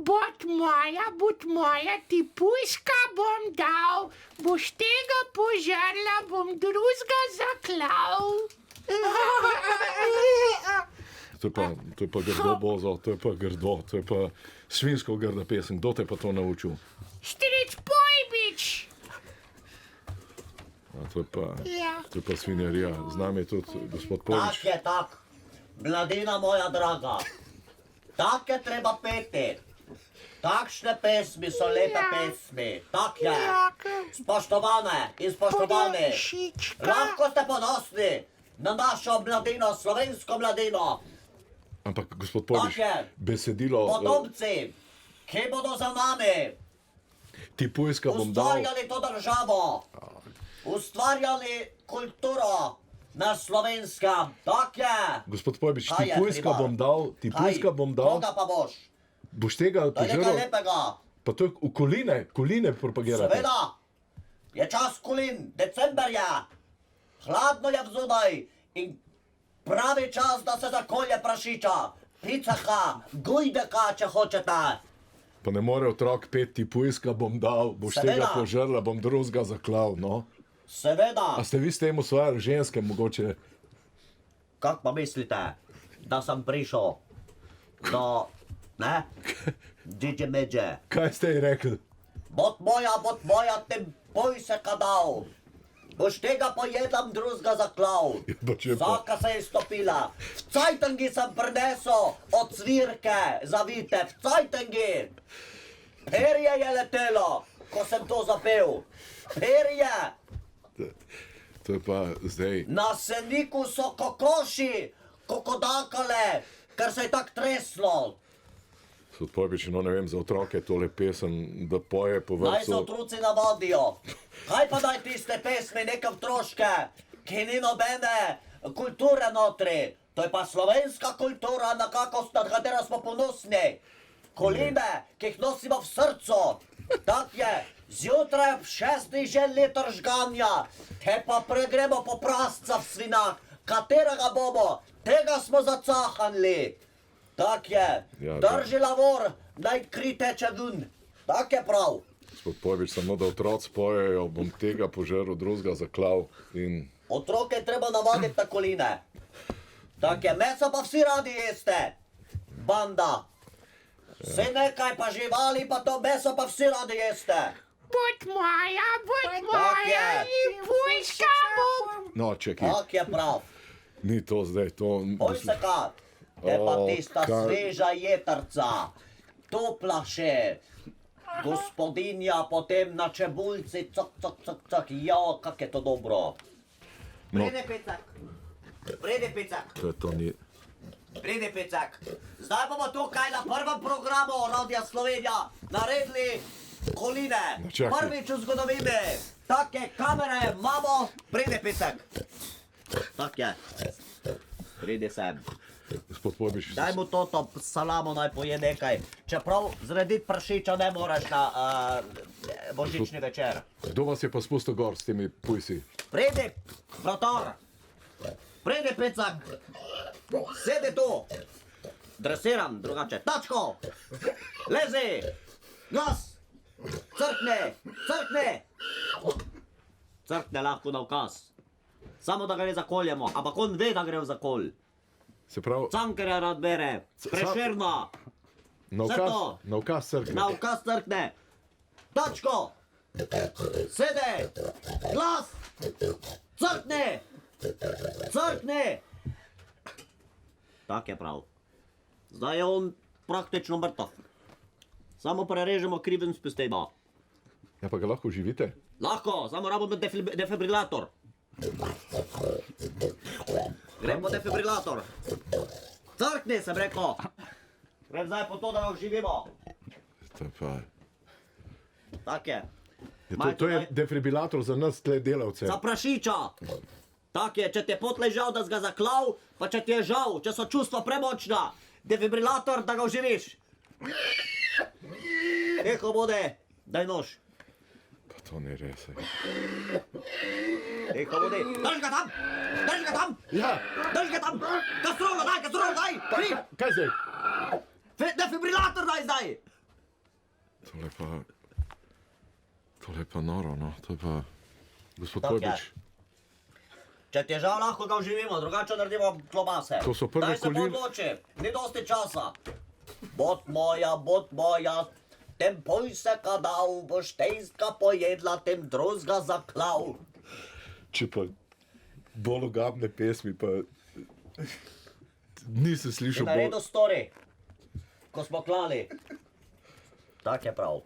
Bud moja, ti pujska bom dal, boš tega požrla, bom drugega zaklal. To je pa grdo, Bozo, to je pa grdo, to je pa svinsko grda pesem. Kdo te pa to naučil? Stric Pojbič. To je pa svinjarija. Z nami je tudi gospod Pojbič. Tak je tak, mladina moja draga. Tak je treba peti. Takšne pesmi so lepe pesmi. Tak je. Spoštovane in spoštovani, lahko ste ponosni na našo mladino, slovensko mladino. Ampak, gospod Pojbič, besedilo... Potomci, ki bodo za nami Tipujska bom dal... ustvarjali to državo, ustvarjali kulturo na slovenskem. Tak je. Gospod Pojbič, Tipujska bom dal... Koga pa boš? Boš tega To je nekaj požrl? lepega. Pa to je koline propagirate. Seveda, je čas kolin, december je, hladno je vzudaj in pravi čas, da se zakolje prašiča, picaka, gujdeka, če hočete. Pa ne more otrok peti, Tipujska bom dal, boš tega požrla, bom drugega zaklal, no. Seveda, A ste vi s tem osvajali ženske, mogoče? kak pa mislite, da sem prišel do, ne, džiđe međe. Kaj ste ji rekli? Bot moja, te boj se kadal. Boš tega pojedam, drugega zaklal. Pa če pa- Vsaka se je stopila. V cajtangi sem prinesel od cvirke zavite, v cajtangi. Perje je letelo, ko sem to zapel. Perje. To je pa zdaj... Na seniku so kokoši, kokodakale, ker se je tak treslo. Gospod Pojbič, no ne vem, za otroke tole pesem, da poje po Naj se vrtu... otroci navadijo. Kaj pa daj tiste pesmi, neke otroške, ki ni nobene kulture notri. To je pa slovenska kultura, na katero smo ponosni. Koline, ki jih nosimo v srcu. Tak je, zjutraj ob 6. že liter žganja, te pa pregremo po prasca v svinah. Katerega bomo? Tega smo zacahanli. Tak je, Ja, drži lavor, naj kri teče ven. Tak je prav. Gospod Pojbič, samo da otroci pojejo, bom tega požrl, drugega zaklal in... Otroke treba navaditi na koline. Tak je, meso pa vsi radi jeste. Banda. Vse nekaj pa živali, pa to meso pa vsi radi jeste. Bud moja, Tak je. in pujska bom. No, čekaj, Tak je prav. ni to zdaj, to... Boj se kad. Je pa O, tista kaj- sveža jetrca. Topla še. Gospodinja potem na čebulci, cok. Ja, kak je to dobro. No. Pridi pecak. Pridi pecak. To ni... Pridi pecak. Zdaj bomo tukaj na prvem programu Radia Slovenija naredili koline. No, čakaj. Prvič v zgodovini. Take kamere imamo. Pridi pecak. Tak je. Pridi sem. Gospod Pojbič, Daj mu toto salamo, naj poje nekaj. Čeprav zrediti prašiča ne moreš na božični večer. kdo vas je pa spustil gor s temi pujsi? Pridi, bratar. Pridi, pecak. Sedi tu. Dresiram drugače. Tačko. Lezi. Glas. Crkni. Crkne lahko na ukaz. Samo da ga ne zakoljemo, ampak on ve, da gre v zakol. Se pravi, Cankarja rad bere. Prešerna. na ukaz crkne. Na ukaz crkne. Tačko. Sede. Glas. Crkni. Tak je prav. Zdaj je on praktično mrtav. Samo prerežemo kriven s pestema. Ja, pa ga lahko živite? Lahko, samo rabimo defibrilator. Gremo defibrilator. Crkni, sem rekel. Grem zdaj po to, da ga živimo. To je pa... Tak je. To je defibrilator za nas tle delavce. Za prašiča. Tak je, če ti je potlej žal, da si ga zaklal, pa če ti je žal, če so čustva premočna, defibrilator, da ga oživiš. Tiho bodi, daj nož. Pa to ni res. Tiho bodi, drži ga tam, drži ga tam, Ja, drži ga tam, kastrolo daj, kri, kaj zdaj? defibrilator daj zdaj. Tole pa noro, no. To je pa... Gospod Tako je. Pojbič. Če ti je žal, lahko ga uživimo, drugače naredimo klobase. To so prve Daj se odloči, ni dosti časa. Bot moja, tem poj se kadal, boš tejstka pojedla, tem drugega zaklal. Če pa bolj ogabne pesmi, pa... Nisem In slišal naredil story, ko smo klali. Tak je prav.